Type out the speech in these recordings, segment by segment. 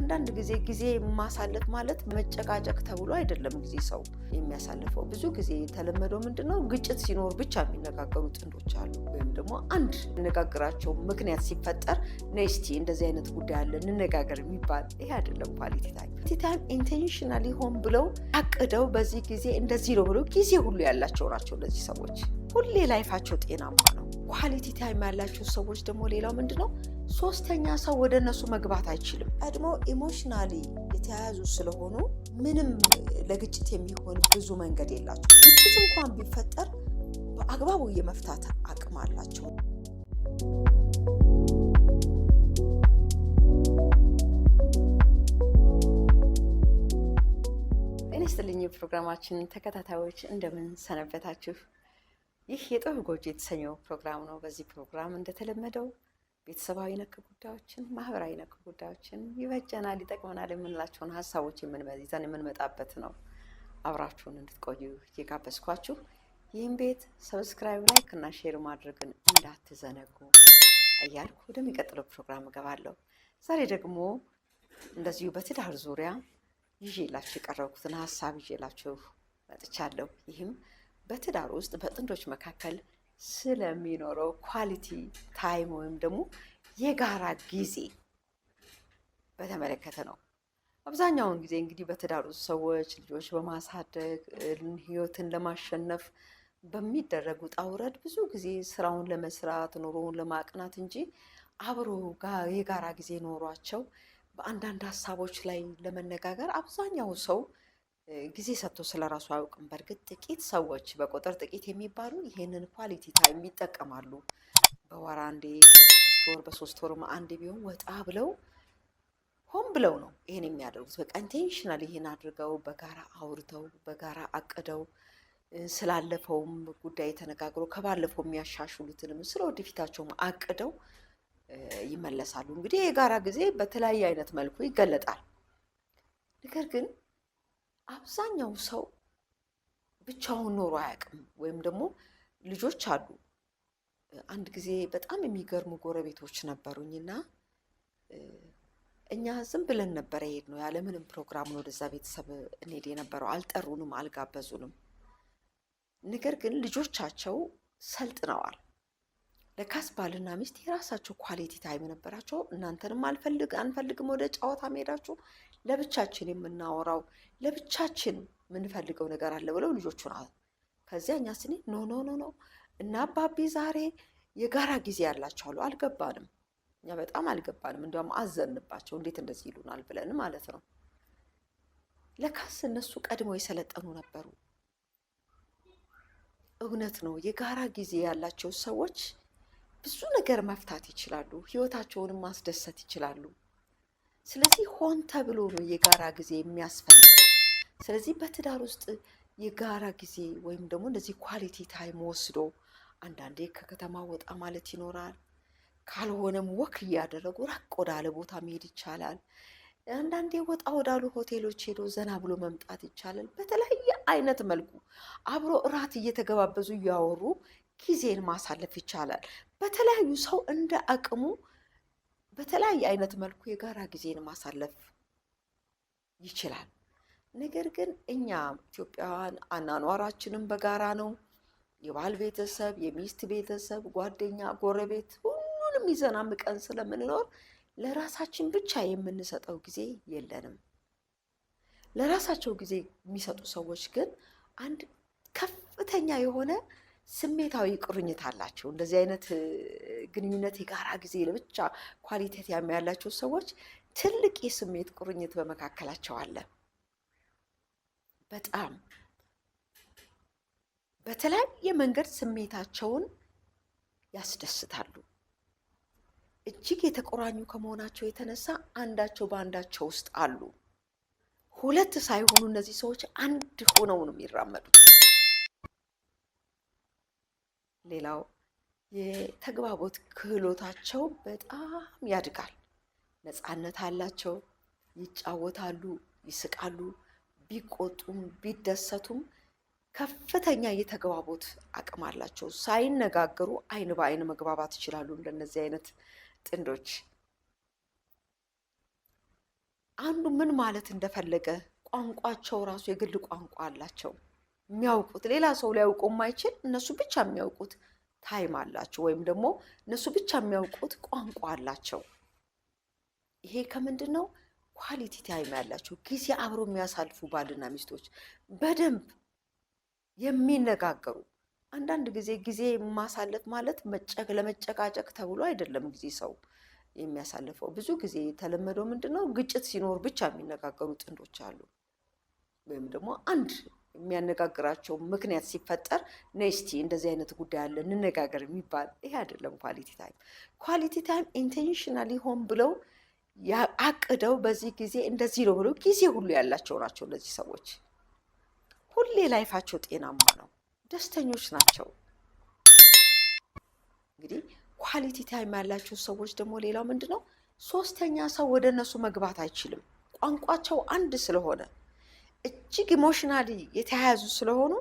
አንዳንድ ጊዜ ማሳለፍ ማለት መጨቃጨቅ ተብሎ አይደለም ጊዜ ሰው የሚያሳልፈው። ብዙ ጊዜ የተለመደው ምንድነው ግጭት ሲኖር ብቻ የሚነጋገሩ ጥንዶች አሉ። ወይም ደግሞ አንድ ነጋግራቸው ምክንያት ሲፈጠር ነስቲ እንደዚህ አይነት ጉዳይ አለ እንነጋገር የሚባል ይሄ አይደለም ኳሊቲ ታይም። ኳሊቲ ታይም ኢንቴንሽናሊ ሆን ብለው አቅደው በዚህ ጊዜ እንደዚህ ነው ብለው ጊዜ ሁሉ ያላቸው ናቸው። እነዚህ ሰዎች ሁሌ ላይፋቸው ጤናማ ነው። ኳሊቲ ታይም ያላቸው ሰዎች ደግሞ ሌላው ምንድነው ሶስተኛ ሰው ወደ እነሱ መግባት አይችልም። ቀድሞ ኢሞሽናሊ የተያያዙ ስለሆኑ ምንም ለግጭት የሚሆን ብዙ መንገድ የላቸው። ግጭት እንኳን ቢፈጠር በአግባቡ የመፍታት አቅም አላቸው። ጤና ይስጥልኝ ፕሮግራማችን ተከታታዮች እንደምን ሰነበታችሁ? ይህ የጥበብ ጎጆ የተሰኘው ፕሮግራም ነው። በዚህ ፕሮግራም እንደተለመደው ቤተሰባዊ ነክ ጉዳዮችን፣ ማህበራዊ ነክ ጉዳዮችን ይበጀናል፣ ይጠቅመናል የምንላቸውን ሀሳቦች ይዘን የምንመጣበት ነው። አብራችሁን እንድትቆዩ እየጋበዝኳችሁ ይህን ቤት ሰብስክራይብ፣ ላይክ እና ሼር ማድረግን እንዳትዘነጉ እያልኩ ወደሚቀጥለው ፕሮግራም እገባለሁ። ዛሬ ደግሞ እንደዚሁ በትዳር ዙሪያ ይዤላችሁ የቀረብኩትን ሀሳብ ይዤላችሁ መጥቻለሁ። ይህም በትዳር ውስጥ በጥንዶች መካከል ስለሚኖረው ኳሊቲ ታይም ወይም ደግሞ የጋራ ጊዜ በተመለከተ ነው። አብዛኛውን ጊዜ እንግዲህ በትዳር ውስጥ ሰዎች ልጆች በማሳደግ ህይወትን ለማሸነፍ በሚደረጉ ውጣ ውረድ ብዙ ጊዜ ስራውን ለመስራት ኑሮውን ለማቅናት እንጂ አብሮ የጋራ ጊዜ ኖሯቸው በአንዳንድ ሀሳቦች ላይ ለመነጋገር አብዛኛው ሰው ጊዜ ሰጥቶ ስለራሱ አያውቅም። በእርግጥ ጥቂት ሰዎች በቁጥር ጥቂት የሚባሉ ይሄንን ኳሊቲ ታይም ይጠቀማሉ። በወር አንዴ፣ በ6 ወር በ3 ወር አንዴ ቢሆን ወጣ ብለው ሆን ብለው ነው ይሄን የሚያደርጉት። በቃ ኢንቴንሽናል ይሄን አድርገው በጋራ አውርተው በጋራ አቅደው ስላለፈውም ጉዳይ ተነጋግረው ከባለፈው የሚያሻሽሉትንም ስለ ወደፊታቸውም አቅደው ይመለሳሉ። እንግዲህ የጋራ ጊዜ በተለያየ አይነት መልኩ ይገለጣል። ነገር ግን አብዛኛው ሰው ብቻውን ኖሮ አያውቅም። ወይም ደግሞ ልጆች አሉ። አንድ ጊዜ በጣም የሚገርሙ ጎረቤቶች ነበሩኝና እኛ ዝም ብለን ነበረ የሄድነው ያለምንም ፕሮግራም ነው ወደዛ ቤተሰብ እንሄድ የነበረው። አልጠሩንም፣ አልጋበዙንም። ነገር ግን ልጆቻቸው ሰልጥነዋል። ለካስ ባልና ሚስት የራሳቸው ኳሊቲ ታይም ነበራቸው። እናንተንም አንፈልግም ወደ ጨዋታ መሄዳችሁ፣ ለብቻችን የምናወራው ለብቻችን የምንፈልገው ነገር አለ ብለው ልጆቹን ከዚያ እኛ ስኒ ኖ እና አባቢ ዛሬ የጋራ ጊዜ ያላቸው አሉ። አልገባንም፣ እኛ በጣም አልገባንም። እንዲያውም አዘንባቸው እንዴት እንደዚህ ይሉናል ብለን ማለት ነው። ለካስ እነሱ ቀድመው የሰለጠኑ ነበሩ። እውነት ነው። የጋራ ጊዜ ያላቸው ሰዎች ብዙ ነገር መፍታት ይችላሉ፣ ህይወታቸውንም ማስደሰት ይችላሉ። ስለዚህ ሆን ተብሎ ነው የጋራ ጊዜ የሚያስፈልገው። ስለዚህ በትዳር ውስጥ የጋራ ጊዜ ወይም ደግሞ እንደዚህ ኳሊቲ ታይም ወስዶ አንዳንዴ ከከተማ ወጣ ማለት ይኖራል። ካልሆነም ወክ እያደረጉ ራቅ ወዳለ ቦታ መሄድ ይቻላል። አንዳንዴ ወጣ ወዳሉ ሆቴሎች ሄዶ ዘና ብሎ መምጣት ይቻላል። በተለያየ አይነት መልኩ አብሮ እራት እየተገባበዙ እያወሩ ጊዜን ማሳለፍ ይቻላል። በተለያዩ ሰው እንደ አቅሙ በተለያየ አይነት መልኩ የጋራ ጊዜን ማሳለፍ ይችላል። ነገር ግን እኛ ኢትዮጵያውያን አኗኗራችንም በጋራ ነው። የባል ቤተሰብ፣ የሚስት ቤተሰብ፣ ጓደኛ፣ ጎረቤት ሁሉንም ይዘን አምቀን ስለምንኖር ለራሳችን ብቻ የምንሰጠው ጊዜ የለንም። ለራሳቸው ጊዜ የሚሰጡ ሰዎች ግን አንድ ከፍተኛ የሆነ ስሜታዊ ቁርኝት አላቸው። እንደዚህ አይነት ግንኙነት የጋራ ጊዜ ለብቻ ኳሊቲ ያላቸው ሰዎች ትልቅ የስሜት ቁርኝት በመካከላቸው አለ። በጣም በተለያየ መንገድ ስሜታቸውን ያስደስታሉ። እጅግ የተቆራኙ ከመሆናቸው የተነሳ አንዳቸው በአንዳቸው ውስጥ አሉ። ሁለት ሳይሆኑ እነዚህ ሰዎች አንድ ሆነው ነው የሚራመዱት። ሌላው የተግባቦት ክህሎታቸው በጣም ያድጋል። ነፃነት አላቸው፣ ይጫወታሉ፣ ይስቃሉ። ቢቆጡም ቢደሰቱም ከፍተኛ የተግባቦት አቅም አላቸው። ሳይነጋገሩ አይን በአይን መግባባት ይችላሉ። እንደነዚህ አይነት ጥንዶች አንዱ ምን ማለት እንደፈለገ ቋንቋቸው ራሱ የግል ቋንቋ አላቸው የሚያውቁት ሌላ ሰው ሊያውቀው የማይችል እነሱ ብቻ የሚያውቁት ታይም አላቸው፣ ወይም ደግሞ እነሱ ብቻ የሚያውቁት ቋንቋ አላቸው። ይሄ ከምንድን ነው? ኳሊቲ ታይም ያላቸው ጊዜ አብሮ የሚያሳልፉ ባልና ሚስቶች በደንብ የሚነጋገሩ። አንዳንድ ጊዜ ማሳለፍ ማለት ለመጨቃጨቅ ተብሎ አይደለም ጊዜ ሰው የሚያሳልፈው። ብዙ ጊዜ የተለመደው ምንድን ነው? ግጭት ሲኖር ብቻ የሚነጋገሩ ጥንዶች አሉ። ወይም ደግሞ አንድ የሚያነጋግራቸው ምክንያት ሲፈጠር ነስቲ እንደዚህ አይነት ጉዳይ አለ እንነጋገር የሚባል ይሄ አይደለም ኳሊቲ ታይም። ኳሊቲ ታይም ኢንቴንሽናሊ ሆን ብለው አቅደው በዚህ ጊዜ እንደዚህ ነው ብለው ጊዜ ሁሉ ያላቸው ናቸው። እነዚህ ሰዎች ሁሌ ላይፋቸው ጤናማ ነው፣ ደስተኞች ናቸው። እንግዲህ ኳሊቲ ታይም ያላቸው ሰዎች ደግሞ ሌላው ምንድን ነው? ሶስተኛ ሰው ወደ እነሱ መግባት አይችልም። ቋንቋቸው አንድ ስለሆነ እጅግ ኢሞሽናሊ የተያያዙ ስለሆኑ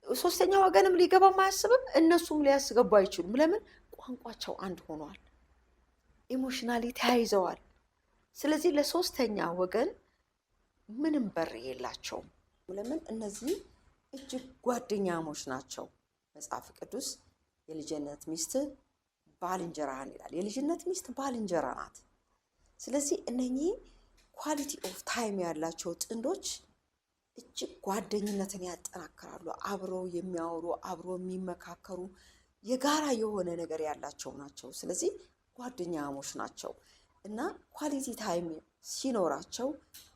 ሶስተኛ ወገንም ሊገባም አያስብም፣ እነሱም ሊያስገቡ አይችሉም። ለምን? ቋንቋቸው አንድ ሆኗል፣ ኢሞሽናሊ ተያይዘዋል። ስለዚህ ለሶስተኛ ወገን ምንም በር የላቸውም። ለምን? እነዚህ እጅግ ጓደኛሞች ናቸው። መጽሐፍ ቅዱስ የልጅነት ሚስት ባልንጀራህን ይላል። የልጅነት ሚስት ባልንጀራ ናት። ስለዚህ እነኚህ ኳሊቲ ኦፍ ታይም ያላቸው ጥንዶች እጅግ ጓደኝነትን ያጠናክራሉ። አብረው የሚያወሩ፣ አብረው የሚመካከሩ፣ የጋራ የሆነ ነገር ያላቸው ናቸው። ስለዚህ ጓደኛሞች ናቸው እና ኳሊቲ ታይም ሲኖራቸው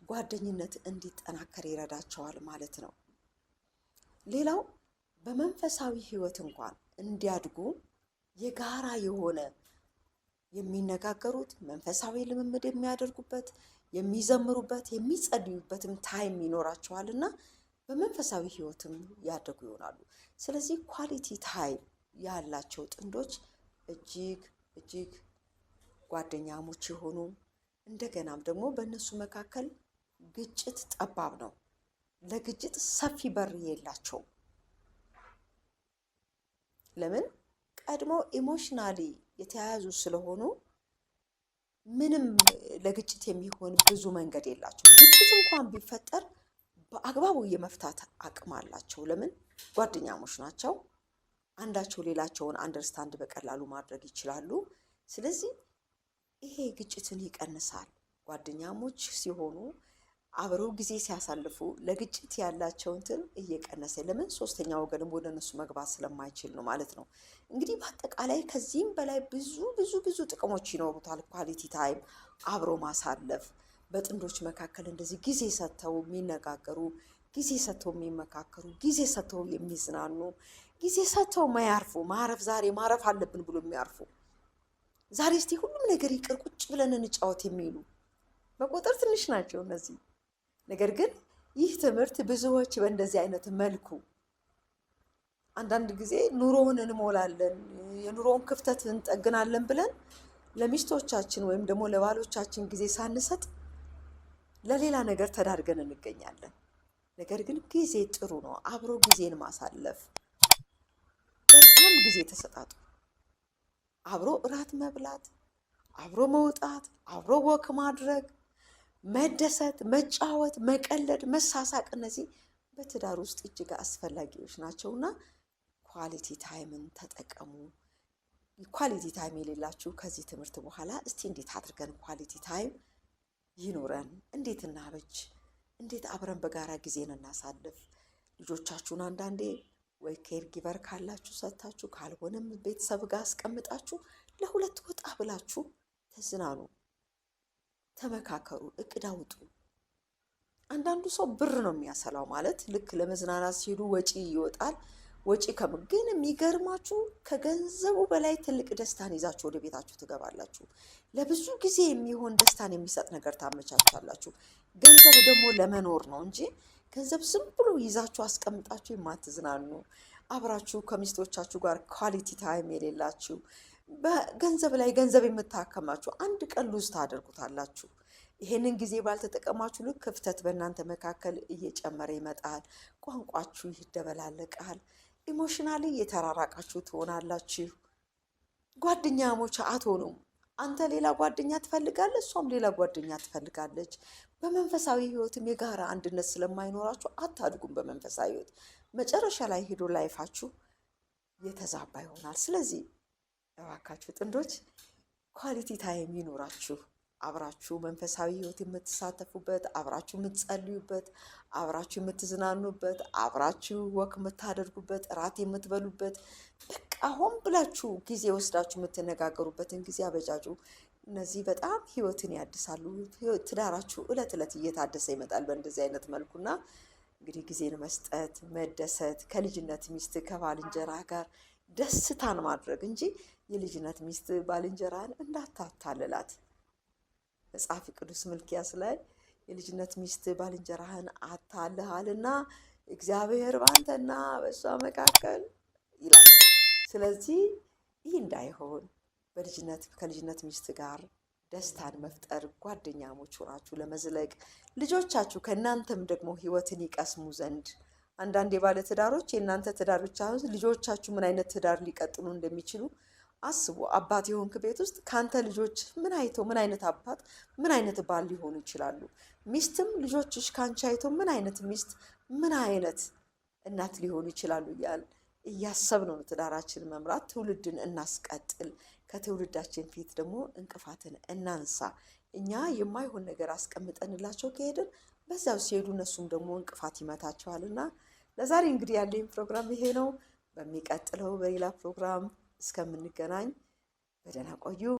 ጓደኝነት እንዲጠናከር ይረዳቸዋል ማለት ነው። ሌላው በመንፈሳዊ ሕይወት እንኳን እንዲያድጉ የጋራ የሆነ የሚነጋገሩት መንፈሳዊ ልምምድ የሚያደርጉበት የሚዘምሩበት የሚጸልዩበትም ታይም ይኖራቸዋል እና በመንፈሳዊ ሕይወትም ያደጉ ይሆናሉ። ስለዚህ ኳሊቲ ታይም ያላቸው ጥንዶች እጅግ ጓደኛሞች የሆኑ እንደገናም ደግሞ በእነሱ መካከል ግጭት ጠባብ ነው። ለግጭት ሰፊ በር የላቸውም። ለምን? ቀድሞ ኢሞሽናሊ የተያያዙ ስለሆኑ ምንም ለግጭት የሚሆን ብዙ መንገድ የላቸው። ግጭት እንኳን ቢፈጠር በአግባቡ የመፍታት አቅም አላቸው። ለምን? ጓደኛሞች ናቸው። አንዳቸው ሌላቸውን አንደርስታንድ በቀላሉ ማድረግ ይችላሉ። ስለዚህ ይሄ ግጭትን ይቀንሳል። ጓደኛሞች ሲሆኑ አብረው ጊዜ ሲያሳልፉ ለግጭት ያላቸው እንትን እየቀነሰ፣ ለምን? ሶስተኛ ወገንም ወደ እነሱ መግባት ስለማይችል ነው ማለት ነው። እንግዲህ በአጠቃላይ ከዚህም በላይ ብዙ ጥቅሞች ይኖሩታል። ኳሊቲ ታይም አብሮ ማሳለፍ፣ በጥንዶች መካከል እንደዚህ ጊዜ ሰጥተው የሚነጋገሩ፣ ጊዜ ሰጥተው የሚመካከሩ፣ ጊዜ ሰጥተው የሚዝናኑ፣ ጊዜ ሰጥተው ማያርፉ፣ ዛሬ ማረፍ አለብን ብሎ የሚያርፉ፣ ዛሬ እስቲ ሁሉም ነገር ይቅር ቁጭ ብለን እንጫወት የሚሉ በቁጥር ትንሽ ናቸው እነዚህ። ነገር ግን ይህ ትምህርት ብዙዎች በእንደዚህ አይነት መልኩ አንዳንድ ጊዜ ኑሮውን እንሞላለን፣ የኑሮውን ክፍተት እንጠግናለን ብለን ለሚስቶቻችን ወይም ደግሞ ለባሎቻችን ጊዜ ሳንሰጥ ለሌላ ነገር ተዳርገን እንገኛለን። ነገር ግን ጊዜ ጥሩ ነው። አብሮ ጊዜን ማሳለፍ፣ በጣም ጊዜ ተሰጣጡ። አብሮ እራት መብላት፣ አብሮ መውጣት፣ አብሮ ወክ ማድረግ፣ መደሰት፣ መጫወት፣ መቀለድ፣ መሳሳቅ፣ እነዚህ በትዳር ውስጥ እጅግ አስፈላጊዎች ናቸውና ኳሊቲ ታይምን ተጠቀሙ። ኳሊቲ ታይም የሌላችሁ ከዚህ ትምህርት በኋላ እስቲ እንዴት አድርገን ኳሊቲ ታይም ይኖረን፣ እንዴት እናበጅ፣ እንዴት አብረን በጋራ ጊዜን እናሳልፍ። ልጆቻችሁን አንዳንዴ ወይ ኬር ጊቨር ካላችሁ ሰጥታችሁ፣ ካልሆነም ቤተሰብ ጋር አስቀምጣችሁ ለሁለት ወጣ ብላችሁ ተዝናኑ፣ ተመካከሩ፣ እቅድ አውጡ። አንዳንዱ ሰው ብር ነው የሚያሰላው፣ ማለት ልክ ለመዝናናት ሲሉ ወጪ ይወጣል። ወጪ ግን የሚገርማችሁ ከገንዘቡ በላይ ትልቅ ደስታን ይዛችሁ ወደ ቤታችሁ ትገባላችሁ። ለብዙ ጊዜ የሚሆን ደስታን የሚሰጥ ነገር ታመቻቻላችሁ። ገንዘብ ደግሞ ለመኖር ነው እንጂ ገንዘብ ዝም ብሎ ይዛችሁ አስቀምጣችሁ የማትዝናኑ፣ አብራችሁ ከሚስቶቻችሁ ጋር ኳሊቲ ታይም የሌላችሁ፣ በገንዘብ ላይ ገንዘብ የምታከማችሁ አንድ ቀን ሉዝ ታደርጉታላችሁ። ይሄንን ጊዜ ባልተጠቀማችሁ ልክ ክፍተት በእናንተ መካከል እየጨመረ ይመጣል። ቋንቋችሁ ይደበላለቃል። ኢሞሽናሊ የተራራቃችሁ ትሆናላችሁ። ጓደኛሞች አትሆኑም። አንተ ሌላ ጓደኛ ትፈልጋለህ፣ እሷም ሌላ ጓደኛ ትፈልጋለች። በመንፈሳዊ ህይወትም የጋራ አንድነት ስለማይኖራችሁ አታድጉም። በመንፈሳዊ ህይወት መጨረሻ ላይ ሄዶ ላይፋችሁ የተዛባ ይሆናል። ስለዚህ እባካችሁ ጥንዶች ኳሊቲ ታይም ይኖራችሁ። አብራችሁ መንፈሳዊ ህይወት የምትሳተፉበት፣ አብራችሁ የምትጸልዩበት፣ አብራችሁ የምትዝናኑበት፣ አብራችሁ ወክ የምታደርጉበት፣ እራት የምትበሉበት፣ በቃ ሆን ብላችሁ ጊዜ ወስዳችሁ የምትነጋገሩበትን ጊዜ አበጃጁ። እነዚህ በጣም ህይወትን ያድሳሉ። ትዳራችሁ እለት እለት እየታደሰ ይመጣል በእንደዚህ አይነት መልኩና እንግዲህ ጊዜን መስጠት፣ መደሰት፣ ከልጅነት ሚስት ከባልንጀራ ጋር ደስታን ማድረግ እንጂ የልጅነት ሚስት ባልንጀራን እንዳታታልላት። መጽሐፍ ቅዱስ ሚልክያስ ላይ የልጅነት ሚስት ባልንጀራህን አታልሃልና እግዚአብሔር ባንተና በእሷ መካከል ይላል። ስለዚህ ይህ እንዳይሆን ከልጅነት ሚስት ጋር ደስታን መፍጠር፣ ጓደኛሞች ሆናችሁ ለመዝለቅ፣ ልጆቻችሁ ከእናንተም ደግሞ ህይወትን ይቀስሙ ዘንድ። አንዳንድ የባለ ትዳሮች የእናንተ ትዳር ብቻ ልጆቻችሁ ምን አይነት ትዳር ሊቀጥሉ እንደሚችሉ አስቡ። አባት የሆንክ ቤት ውስጥ ካንተ ልጆች ምን አይተው ምን አይነት አባት ምን አይነት ባል ሊሆኑ ይችላሉ? ሚስትም ልጆችሽ ካንቺ አይተው ምን አይነት ሚስት ምን አይነት እናት ሊሆኑ ይችላሉ? እያሰብን ነው ትዳራችን መምራት። ትውልድን እናስቀጥል። ከትውልዳችን ፊት ደግሞ እንቅፋትን እናንሳ። እኛ የማይሆን ነገር አስቀምጠንላቸው ከሄድን በዛው ሲሄዱ እነሱም ደግሞ እንቅፋት ይመታቸዋልና ለዛሬ እንግዲህ ያለኝ ፕሮግራም ይሄ ነው። በሚቀጥለው በሌላ ፕሮግራም እስከምንገናኝ በደህና ቆዩ።